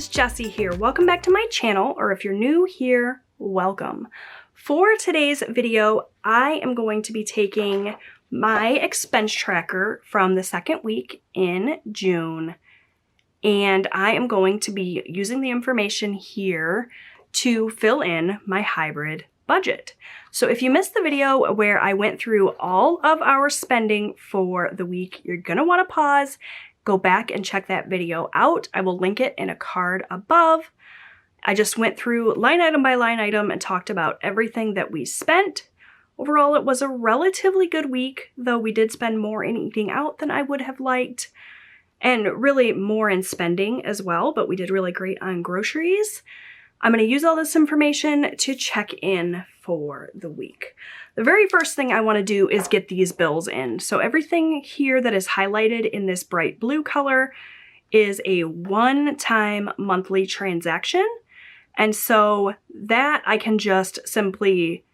Jessie here. Welcome back to my channel, or if you're new here, welcome. For today's video, I am going to be taking my expense tracker from the second week in June, and I am going to be using the information here to fill in my hybrid budget. So if you missed the video where I went through all of our spending for the week, you're gonna wanna pause, go back and check that video out. I will link it in a card above. I just went through line item by line item and talked about everything that we spent. Overall, it was a relatively good week, though we did spend more in eating out than I would have liked, and really more in spending as well, but we did really great on groceries. I'm going to use all this information to check in for the week. The very first thing I want to do is get these bills in. So everything here that is highlighted in this bright blue color is a one-time monthly transaction. And so that I can just simply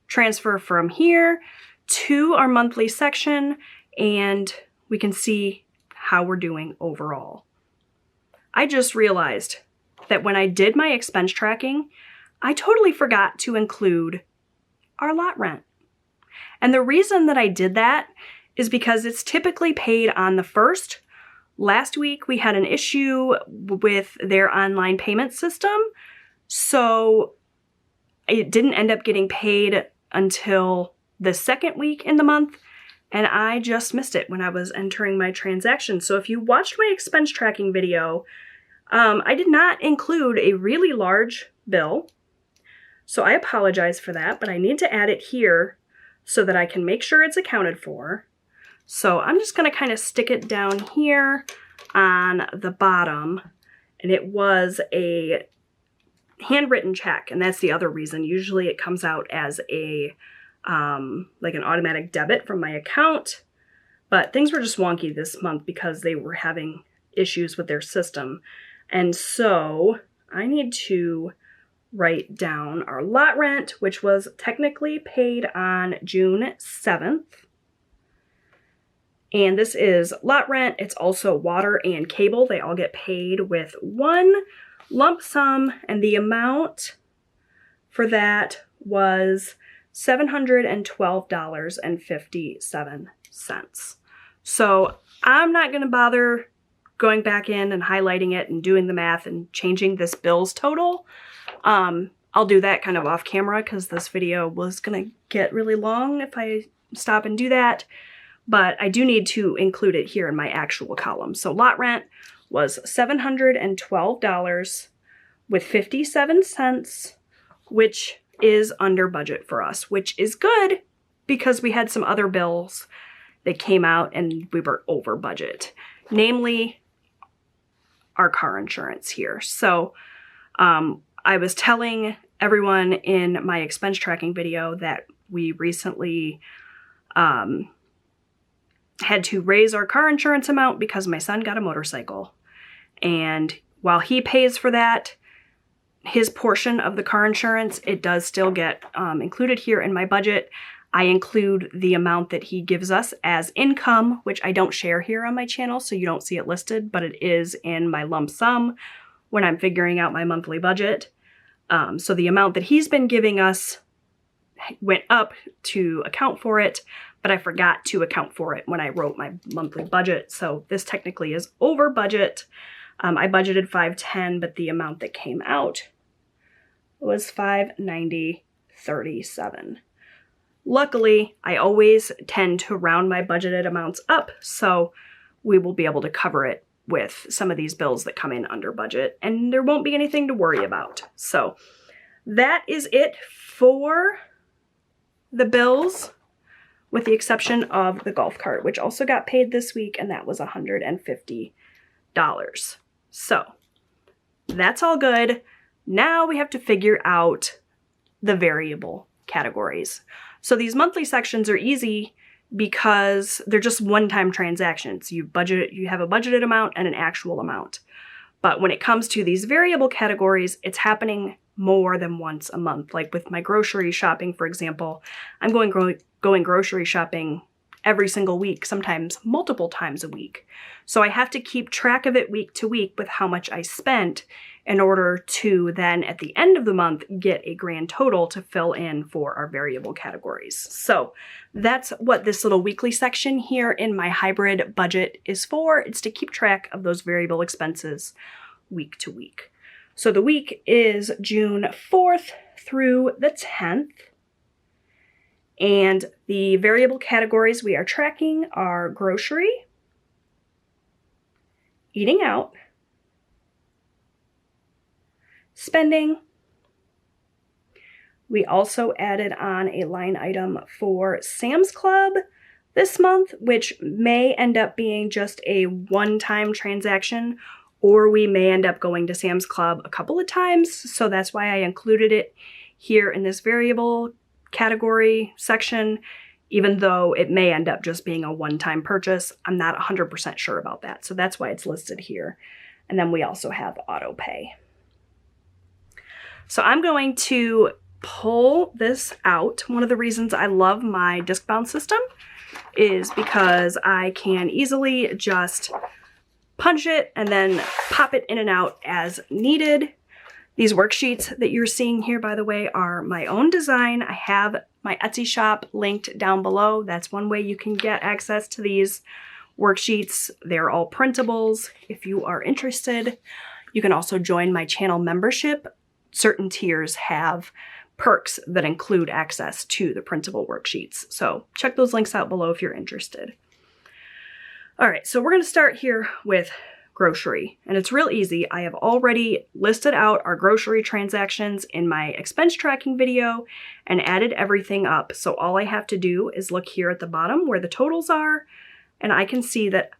transfer from here to our monthly section, and we can see how we're doing overall. I just realized that when I did my expense tracking, I totally forgot to include our lot rent. And the reason that I did that is because it's typically paid on the 1st. Last week we had an issue with their online payment system, so it didn't end up getting paid until the second week in the month, and I just missed it when I was entering my transaction. So if you watched my expense tracking video, I did not include a really large bill, so I apologize for that, but I need to add it here so that I can make sure it's accounted for. So I'm just going to kind of stick it down here on the bottom, and it was a handwritten check, and that's the other reason. Usually it comes out as a like an automatic debit from my account, but things were just wonky this month because they were having issues with their system. And so I need to write down our lot rent, which was technically paid on June 7th. And this is lot rent. It's also water and cable. They all get paid with one lump sum, and the amount for that was $712.57. So I'm not going to bother going back in and highlighting it and doing the math and changing this bill's total. I'll do that kind of off camera because this video was going to get really long if I stop and do that. But I do need to include it here in my actual column. So lot rent was $712.57, which is under budget for us, which is good because we had some other bills that came out and we were over budget, namely our car insurance here. So I was telling everyone in my expense tracking video that we recently had to raise our car insurance amount because my son got a motorcycle. And while he pays for that, his portion of the car insurance, it does still get included here in my budget. I include the amount that he gives us as income, which I don't share here on my channel, so you don't see it listed, but it is in my lump sum when I'm figuring out my monthly budget. So the amount that he's been giving us went up to account for it, but I forgot to account for it when I wrote my monthly budget. So this technically is over budget. I budgeted $510, but the amount that came out was $590.37. Luckily, I always tend to round my budgeted amounts up, so we will be able to cover it with some of these bills that come in under budget, and there won't be anything to worry about. So that is it for the bills, with the exception of the golf cart, which also got paid this week, and that was $150. So that's all good. Now we have to figure out the variable categories. So these monthly sections are easy because they're just one-time transactions. You have a budgeted amount and an actual amount. But when it comes to these variable categories, it's happening more than once a month. Like with my grocery shopping, for example, I'm going grocery shopping every single week, sometimes multiple times a week. So I have to keep track of it week to week with how much I spent in order to then at the end of the month get a grand total to fill in for our variable categories. So that's what this little weekly section here in my hybrid budget is for. It's to keep track of those variable expenses week to week. So the week is June 4th through the 10th. And the variable categories we are tracking are grocery, eating out, spending. We also added on a line item for Sam's Club this month, which may end up being just a one-time transaction, or we may end up going to Sam's Club a couple of times. So that's why I included it here in this variable category section, even though it may end up just being a one-time purchase. I'm not 100% sure about that. So that's why it's listed here. And then we also have auto pay. So I'm going to pull this out. One of the reasons I love my disc-bound system is because I can easily just punch it and then pop it in and out as needed. These worksheets that you're seeing here, by the way, are my own design. I have my Etsy shop linked down below. That's one way you can get access to these worksheets. They're all printables. If you are interested, you can also join my channel membership. Certain tiers have perks that include access to the printable worksheets. So check those links out below if you're interested. All right, so we're going to start here with grocery, and it's real easy. I have already listed out our grocery transactions in my expense tracking video and added everything up. So all I have to do is look here at the bottom where the totals are, and I can see that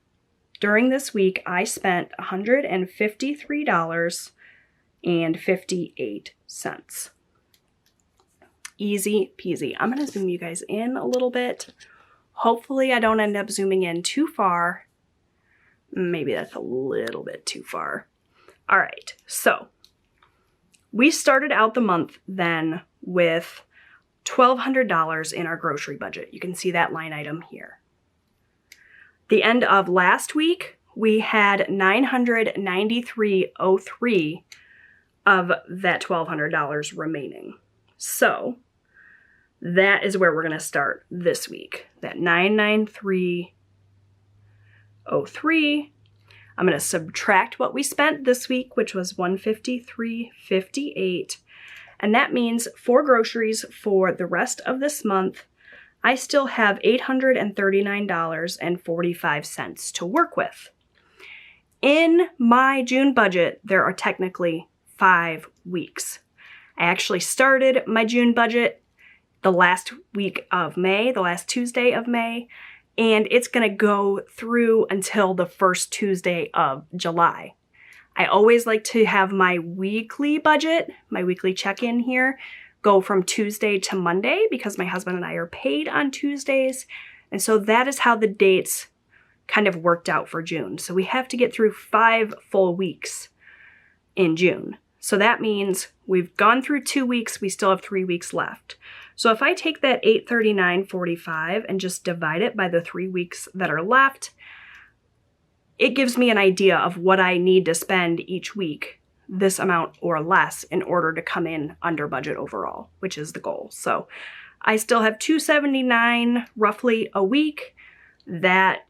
during this week I spent $153.58. Easy peasy. I'm going to zoom you guys in a little bit. Hopefully I don't end up zooming in too far. Maybe that's a little bit too far. All right, so we started out the month then with $1,200 in our grocery budget. You can see that line item here. The end of last week, we had $993.03 of that $1,200 remaining. So that is where we're going to start this week, that $993.03. I'm going to subtract what we spent this week, which was $153.58. And that means for groceries for the rest of this month, I still have $839.45 to work with. In my June budget, there are technically 5 weeks. I actually started my June budget the last week of May, the last Tuesday of May, and it's going to go through until the first Tuesday of July. I always like to have my weekly budget, my weekly check-in here, go from Tuesday to Monday because my husband and I are paid on Tuesdays. And so that is how the dates kind of worked out for June. So we have to get through 5 full weeks in June. So that means we've gone through 2 weeks, we still have 3 weeks left. So if I take that $839.45 and just divide it by the 3 weeks that are left, it gives me an idea of what I need to spend each week, this amount or less, in order to come in under budget overall, which is the goal. So I still have $279 roughly a week. That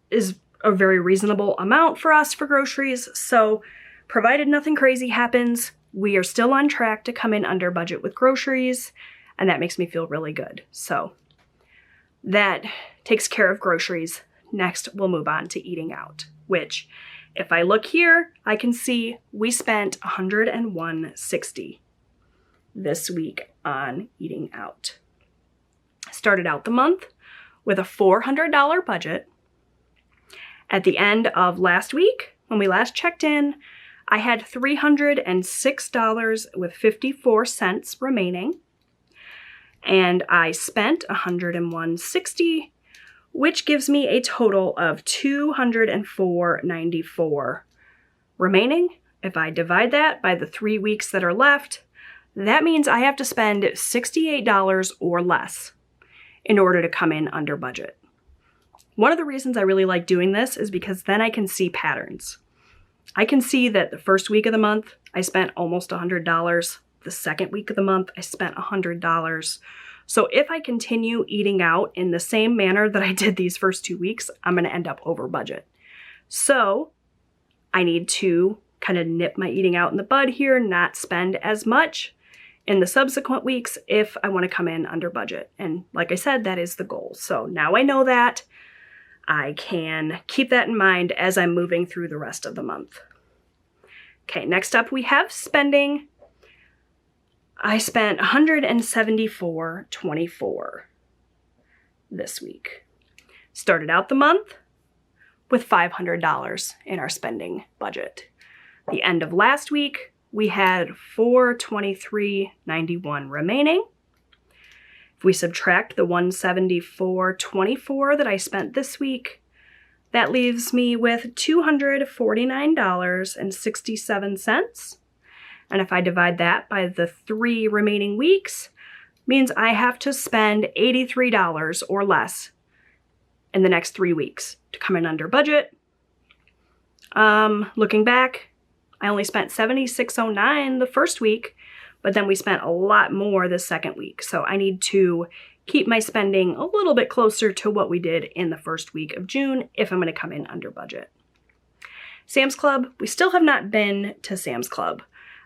is a very reasonable amount for us for groceries. So provided nothing crazy happens, we are still on track to come in under budget with groceries, and that makes me feel really good. So that takes care of groceries. Next, we'll move on to eating out, which if I look here, I can see we spent $101.60 this week on eating out. Started out the month with a $400 budget. At the end of last week, when we last checked in, I had $306.54 remaining, and I spent $101.60, which gives me a total of $204.94 remaining. If I divide that by the 3 weeks that are left, that means I have to spend $68 or less in order to come in under budget. One of the reasons I really like doing this is because then I can see patterns. I can see that the first week of the month, I spent almost $100. The second week of the month, I spent $100. So if I continue eating out in the same manner that I did these first 2 weeks, I'm going to end up over budget. So I need to kind of nip my eating out in the bud here, not spend as much in the subsequent weeks if I want to come in under budget. And like I said, that is the goal. So now I know that. I can keep that in mind as I'm moving through the rest of the month. Okay, next up we have spending. I spent $174.24 this week. Started out the month with $500 in our spending budget. The end of last week, we had $423.91 remaining. If we subtract the $174.24 that I spent this week, that leaves me with $249.67. And if I divide that by the 3 remaining weeks, means I have to spend $83 or less in the next 3 weeks to come in under budget. Looking back, I only spent $76.09 the first week, but then we spent a lot more the second week. So I need to keep my spending a little bit closer to what we did in the first week of June if I'm going to come in under budget. Sam's Club, we still have not been to Sam's Club.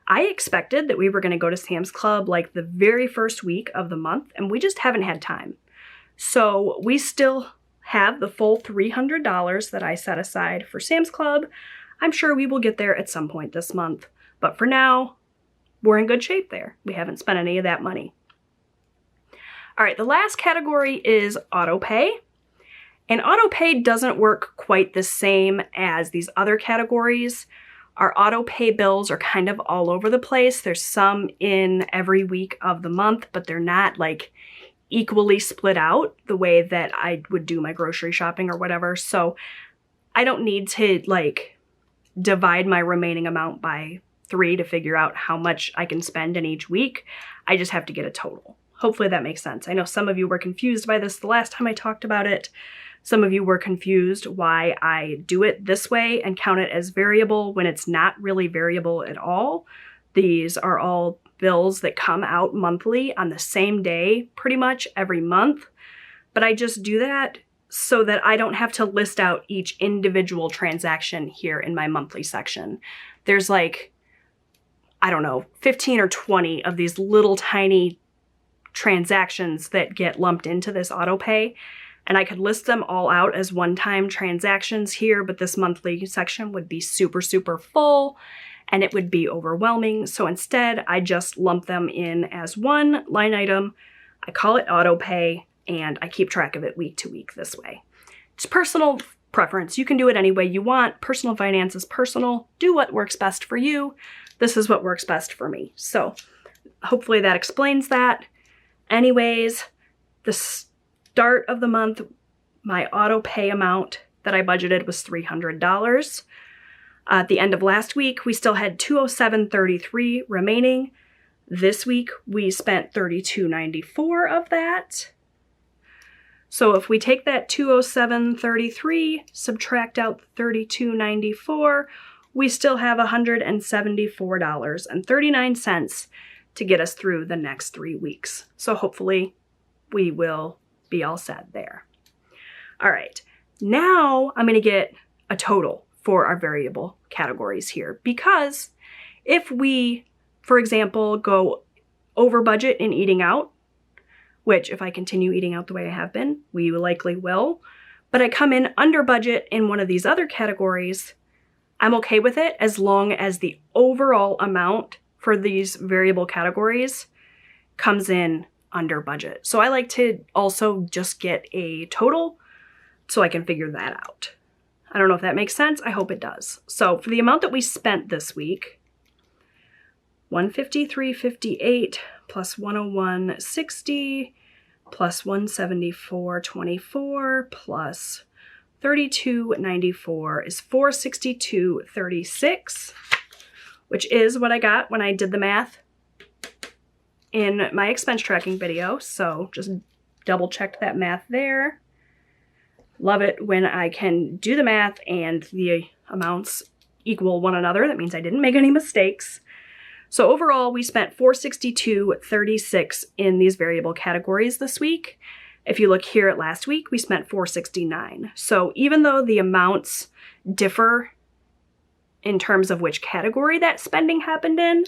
I expected that we were going to go to Sam's Club like the very first week of the month, and we just haven't had time. So we still have the full $300 that I set aside for Sam's Club. I'm sure we will get there at some point this month, but for now, we're in good shape there. We haven't spent any of that money. All right, the last category is auto pay. And auto pay doesn't work quite the same as these other categories. Our auto pay bills are kind of all over the place. There's some in every week of the month, but they're not like equally split out the way that I would do my grocery shopping or whatever. So I don't need to like divide my remaining amount by 3 to figure out how much I can spend in each week. I just have to get a total. Hopefully that makes sense. I know some of you were confused by this the last time I talked about it. Some of you were confused why I do it this way and count it as variable when it's not really variable at all. These are all bills that come out monthly on the same day pretty much every month. But I just do that so that I don't have to list out each individual transaction here in my monthly section. There's like, I don't know, 15 or 20 of these little tiny transactions that get lumped into this auto pay. And I could list them all out as one-time transactions here, but this monthly section would be super, super full and it would be overwhelming. So instead, I just lump them in as one line item. I call it auto pay and I keep track of it week to week this way. It's personal preference. You can do it any way you want. Personal finance is personal. Do what works best for you. This is what works best for me. So hopefully that explains that. Anyways, the start of the month, my auto pay amount that I budgeted was $300. At the end of last week, we still had $207.33 remaining. This week, we spent $32.94 of that. So if we take that $207.33, subtract out $32.94, we still have $174.39 to get us through the next 3 weeks. So hopefully we will be all set there. All right, now I'm going to get a total for our variable categories here, because if we, for example, go over budget in eating out, which if I continue eating out the way I have been, we likely will, but I come in under budget in one of these other categories, I'm okay with it as long as the overall amount for these variable categories comes in under budget. So I like to also just get a total so I can figure that out. I don't know if that makes sense. I hope it does. So for the amount that we spent this week, $153.58 plus $101.60 plus $174.24 plus $32.94 is $462.36, which is what I got when I did the math in my expense tracking video. So just double checked that math there. Love it when I can do the math and the amounts equal one another. That means I didn't make any mistakes. So overall, we spent $462.36 in these variable categories this week. If you look here at last week, we spent $469. So even though the amounts differ in terms of which category that spending happened in,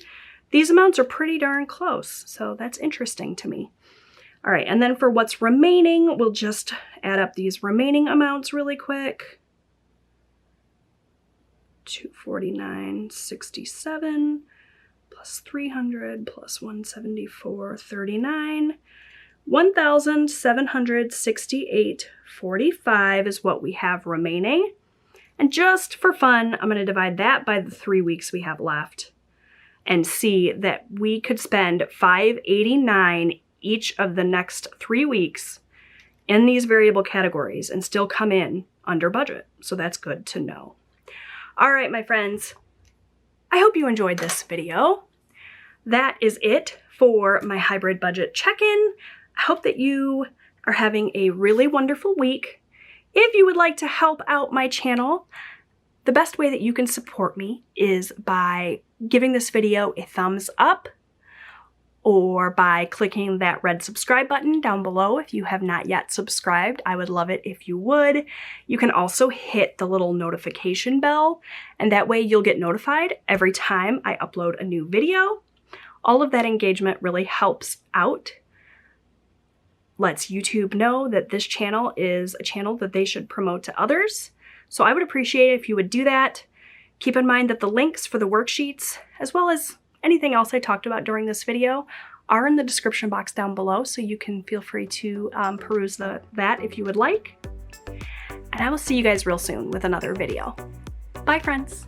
these amounts are pretty darn close. So that's interesting to me. All right, and then for what's remaining, we'll just add up these remaining amounts really quick. $249.67 plus 300 plus 174.39. $1,768.45 is what we have remaining. And just for fun, I'm going to divide that by the 3 weeks we have left and see that we could spend $589 each of the next 3 weeks in these variable categories and still come in under budget. So that's good to know. All right, my friends, I hope you enjoyed this video. That is it for my hybrid budget check-in. I hope that you are having a really wonderful week. If you would like to help out my channel, the best way that you can support me is by giving this video a thumbs up or by clicking that red subscribe button down below if you have not yet subscribed. I would love it if you would. You can also hit the little notification bell, and that way you'll get notified every time I upload a new video. All of that engagement really helps out, lets YouTube know that this channel is a channel that they should promote to others. So I would appreciate it if you would do that. Keep in mind that the links for the worksheets, as well as anything else I talked about during this video, are in the description box down below, so you can feel free to peruse that if you would like. And I will see you guys real soon with another video. Bye, friends.